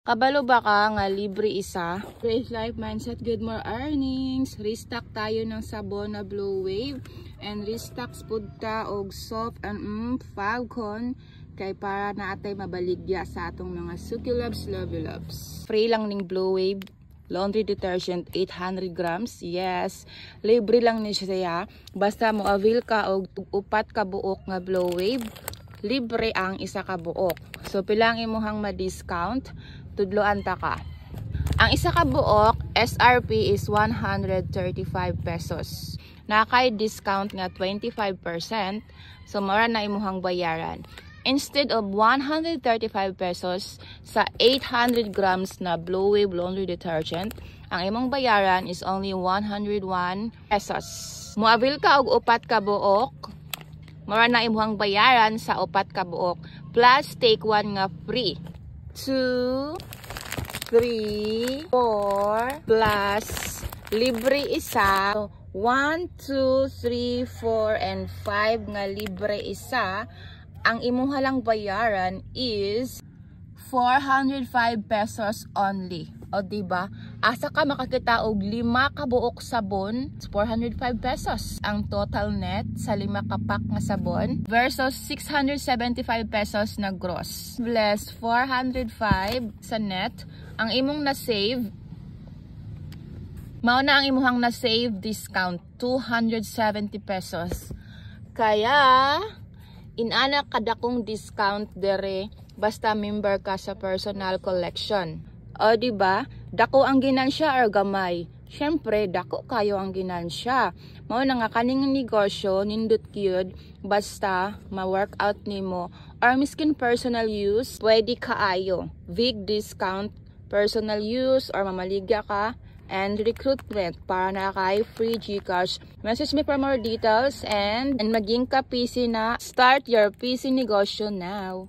Kabalo ba ka nga libre isa? Great life mindset, good more earnings. Restock tayo ng sabon na Blue Wave. And restock spud ta og soft and Falcon. Kay para na atay mabaligya sa atong mga succulubs, loves. Free lang ning Blue Wave laundry detergent, 800 grams. Yes, libre lang ni siya. Basta mo avail ka og 4 ka buok nga Blue Wave. Libre ang isa ka buok. So pilang imuhang ma-discount, tudloan ta ka. Ang isa ka buok, SRP is 135 pesos. Nakay discount nga 25%, so mura na imuhang bayaran. Instead of 135 pesos sa 800 grams na Blue Wave laundry detergent, ang imong bayaran is only 101 pesos. Moabil ka og 4 ka buok, mura na imuhang bayaran sa 4 ka buok, plus take 1 nga free. 2, 3, 4, plus libre isa. 1, 2, 3, 4, and 5 nga libre isa. Ang imuha lang bayaran is 405 pesos only. O diba? Asa ka makakita og 5 ka buok sabon, 405 pesos. Ang total net sa 5 ka pack nga sabon versus 675 pesos na gross. Less 405 sa net. Ang imong na-save, mao na ang imuhang na-save discount, 270 pesos. Kaya inana kadakong discount dere basta member ka sa personal collection. O diba? Dako ang ginansya or gamay? Syempre, dako kayo ang ginansya. Mao na nga kaning negosyo nindot gyud basta ma-workout nimo or miskin personal use, pwede kaayo. Big discount, personal use or mamaligya ka, and recruitment para na kay free GCash. Message me for more details and maging ka PC na. Start your PC negosyo now.